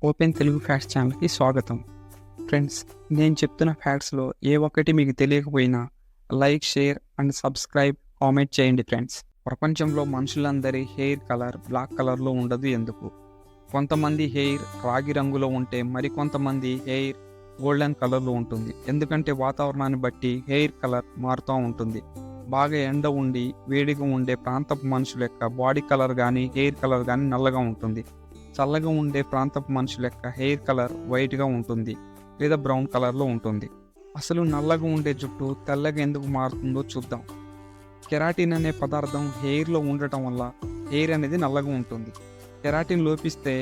Open Telugu facts ఛానల్కి స్వాగతం. Friends, నేను చెప్తున్న ఫ్యాక్ట్స్లో ఏ ఒక్కటి మీకు తెలియకపోయినా like, share and subscribe, comment చేయండి ఫ్రెండ్స్. ప్రపంచంలో మనుషులందరి హెయిర్ కలర్ బ్లాక్ కలర్లో ఉండదు ఎందుకు? కొంతమంది హెయిర్ రాగి రంగులో ఉంటే మరికొంతమంది హెయిర్ గోల్డెన్ కలర్లో ఉంటుంది. ఎందుకంటే వాతావరణాన్ని బట్టి హెయిర్ కలర్ మారుతూ ఉంటుంది. బాగా ఎండ ఉండి వేడిగా ఉండే ప్రాంతపు మనుషుల యొక్క బాడీ కలర్ కానీ హెయిర్ కలర్ కానీ నల్లగా ఉంటుంది. చల్లగా ఉండే ప్రాంతపు మనుషుల యొక్క హెయిర్ కలర్ వైట్గా ఉంటుంది లేదా బ్రౌన్ కలర్లో ఉంటుంది. అసలు నల్లగా ఉండే జుట్టు తెల్లగా ఎందుకు మారుతుందో చూద్దాం. కెరాటిన్ అనే పదార్థం హెయిర్లో ఉండటం వల్ల హెయిర్ అనేది నల్లగా ఉంటుంది. కెరాటిన్ లోపిస్తే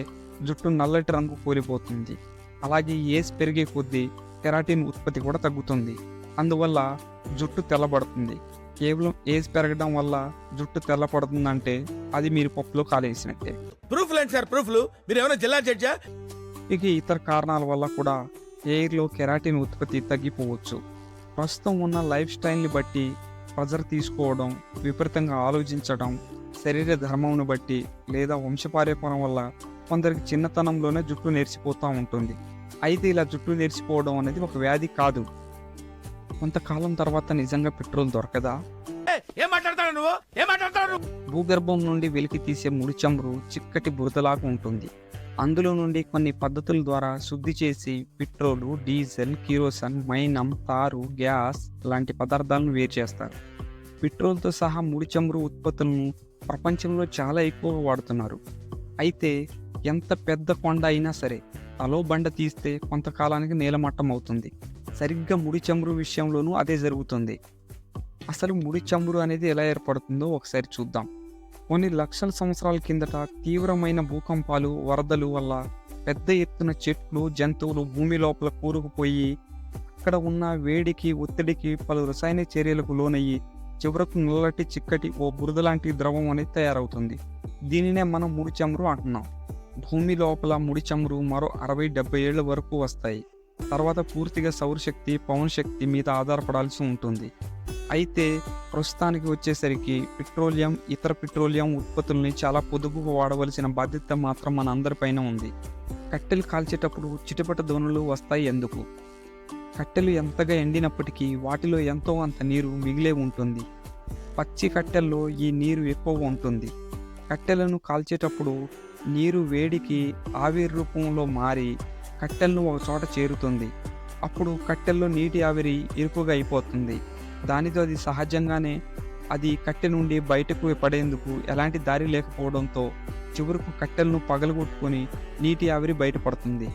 జుట్టు నల్లటి రంగు కోల్పోతుంది. అలాగే ఏజ్ పెరిగే కొద్దీ కెరాటిన్ ఉత్పత్తి కూడా తగ్గుతుంది. అందువల్ల జుట్టు తెల్లబడుతుంది. కేవలం ఏజ్ పెరగడం వల్ల జుట్టు తెల్లపడుతుందంటే అది మీరు పప్పులో కాలేసినట్టే. ప్రూఫ్ లేదు సార్, ప్రూఫ్లు మీరు ఏమైనా జిల్లా జడ్జా? ఇక ఇతర కారణాల వల్ల కూడా హెయిర్లో కెరాటిన్ ఉత్పత్తి తగ్గిపోవచ్చు. ప్రస్తుతం ఉన్న లైఫ్ స్టైల్ని బట్టి ప్రెజర్ తీసుకోవడం, విపరీతంగా ఆలోచించడం, శరీర ధర్మంను బట్టి లేదా వంశపార్యపరం వల్ల కొందరికి చిన్నతనంలోనే జుట్టు నెరిసిపోతూ ఉంటుంది. అయితే ఇలా జుట్టు నెరిసిపోవడం అనేది ఒక వ్యాధి కాదు. కొంతకాలం తర్వాత నిజంగా పెట్రోల్ దొరకదా? ఏం మాట్లాడతాడు నువ్వు? ఏం మాట్లాడతాడు? భూగర్భం నుండి వెలికి తీసే ముడి చమురు చిక్కటి బురదలాగా ఉంటుంది. అందులో నుండి కొన్ని పద్ధతుల ద్వారా శుద్ధి చేసి పెట్రోలు, డీజిల్, కిరోసిన్, మైనం, తారు, గ్యాస్ లాంటి పదార్థాలను వేరు చేస్తారు. పెట్రోల్తో సహా ముడి చమురు ఉత్పత్తులను ప్రపంచంలో చాలా ఎక్కువగా వాడుతున్నారు. అయితే ఎంత పెద్ద కొండ అయినా సరే తలో బండ తీస్తే కొంతకాలానికి నేలమట్టం అవుతుంది. సరిగ్గా ముడి చమురు విషయంలోనూ అదే జరుగుతుంది. అసలు ముడి చమురు అనేది ఎలా ఏర్పడుతుందో ఒకసారి చూద్దాం. కొన్ని లక్షల సంవత్సరాల కిందట తీవ్రమైన భూకంపాలు, వరదలు వల్ల పెద్ద ఎత్తున చెట్లు, జంతువులు భూమి లోపల కూరుకుపోయి అక్కడ ఉన్న వేడికి, ఒత్తిడికి, పలు రసాయన చర్యలకు లోనయ్యి చివరకు నల్లటి చిక్కటి ఓ బురద లాంటి ద్రవం అనేది తయారవుతుంది. దీనినే మనం ముడి చమురు అంటున్నాం. భూమి లోపల ముడి చమురు మరో 60-70 ఏళ్ల వరకు వస్తాయి. తర్వాత పూర్తిగా సౌరశక్తి, పవన్ శక్తి మీద ఆధారపడాల్సి ఉంటుంది. అయితే ప్రస్తుతానికి వచ్చేసరికి పెట్రోలియం, ఇతర పెట్రోలియం ఉత్పత్తుల్ని చాలా పొదుపుగా వాడవలసిన బాధ్యత మాత్రం మన అందరిపైన ఉంది. కట్టెలు కాల్చేటప్పుడు చిటపట ధ్వనులు వస్తాయి ఎందుకు? కట్టెలు ఎంతగా ఎండినప్పటికీ వాటిలో ఎంతో అంత నీరు మిగిలే ఉంటుంది. పచ్చి కట్టెల్లో ఈ నీరు ఎక్కువ ఉంటుంది. కట్టెలను కాల్చేటప్పుడు నీరు వేడికి ఆవిరి రూపంలో మారి కట్టెలను ఒక చోట చేరుతుంది. అప్పుడు కట్టెల్లో నీటి ఆవిరి ఇరుకుగా అయిపోతుంది. దానితో అది సహజంగానే అది కట్టె నుండి బయటకు పడేందుకు ఎలాంటి దారి లేకపోవడంతో చివరకు కట్టెలను పగలగొట్టుకొని నీటి ఆవిరి బయటపడుతుంది.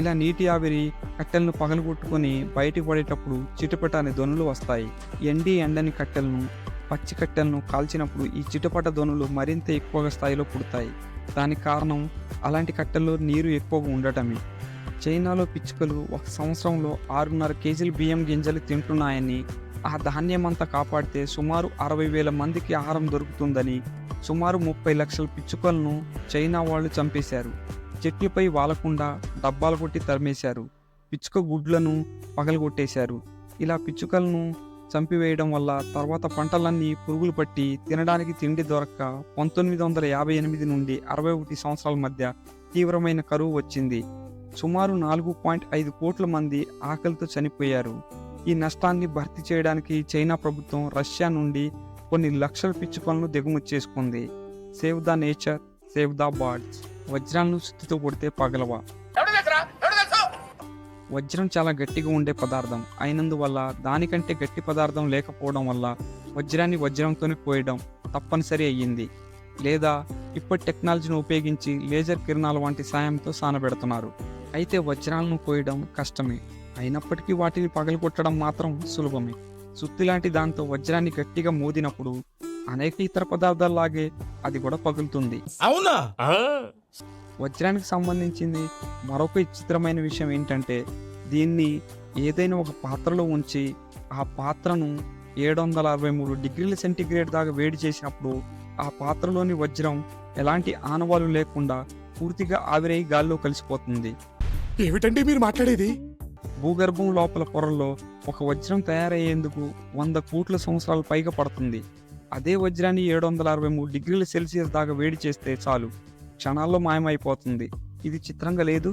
ఇలా నీటి ఆవిరి కట్టెలను పగలగొట్టుకొని బయటకు పడేటప్పుడు చిటపట అనే ధ్వనులు వస్తాయి. ఎండని కట్టెలను, పచ్చి కట్టెలను కాల్చినప్పుడు ఈ చిటపట ధ్వనులు మరింత ఎక్కువగా స్థాయిలో పుడతాయి. దానికి కారణం అలాంటి కట్టెల్లో నీరు ఎక్కువగా ఉండటమే. చైనాలో పిచ్చుకలు ఒక సంవత్సరంలో 6.5 కేజీల బియ్యం గింజలు తింటున్నాయని, ఆ ధాన్యం అంతా కాపాడితే సుమారు 60,000 మందికి ఆహారం దొరుకుతుందని సుమారు 30 లక్షల పిచ్చుకలను చైనా వాళ్ళు చంపేశారు. చెట్లపై వాలకుండా డబ్బాలు కొట్టి తరిమేశారు. పిచ్చుక గుడ్లను పగలగొట్టేశారు. ఇలా పిచ్చుకలను చంపివేయడం వల్ల తర్వాత పంటలన్నీ పురుగులు పట్టి తినడానికి తిండి దొరక్క 1958 నుండి 61 సంవత్సరాల మధ్య తీవ్రమైన కరువు వచ్చింది. సుమారు 4.5 కోట్ల మంది ఆకలితో చనిపోయారు. ఈ నష్టాన్ని భర్తీ చేయడానికి చైనా ప్రభుత్వం రష్యా నుండి కొన్ని లక్షల పిచ్చుకలను దిగుమతి చేసుకుంది. Save the nature, save the birds. వజ్రాలను సుత్తితో కొడితే పగలవా? వజ్రం చాలా గట్టిగా ఉండే పదార్థం అయినందువల్ల దానికంటే గట్టి పదార్థం లేకపోవడం వల్ల వజ్రాన్ని వజ్రంతోనే కోయడం తప్పనిసరి అయ్యింది. లేదా ఇప్పటి టెక్నాలజీని ఉపయోగించి లేజర్ కిరణాల వంటి సాయంతో సానబెడుతున్నారు. అయితే వజ్రాలను కోయడం కష్టమే. అయినప్పటికీ వాటిని పగలగొట్టడం మాత్రం సులభమే. సుత్తి లాంటి దాంతో వజ్రాన్ని గట్టిగా మోదినప్పుడు అనేక ఇతర పదార్థాల్లాగే అది కూడా పగులుతుంది. అవునా? వజ్రానికి సంబంధించింది మరొక విచిత్రమైన విషయం ఏంటంటే, దీన్ని ఏదైనా ఒక పాత్రలో ఉంచి ఆ పాత్రను 763 డిగ్రీల సెంటీగ్రేడ్ దాకా వేడి చేసినప్పుడు ఆ పాత్రలోని వజ్రం ఎలాంటి ఆనవాలు లేకుండా పూర్తిగా ఆవిరై గాల్లో కలిసిపోతుంది. ఏమిటండి మీరు మాట్లాడేది? భూగర్భం లోపల పొరల్లో ఒక వజ్రం తయారయ్యేందుకు 100 కోట్ల సంవత్సరాలు పైగా పడుతుంది. అదే వజ్రాన్ని 763 డిగ్రీల సెల్సియస్ దాకా వేడి చేస్తే చాలు, క్షణాల్లో మాయమైపోతుంది. ఇది చిత్రంగా లేదు.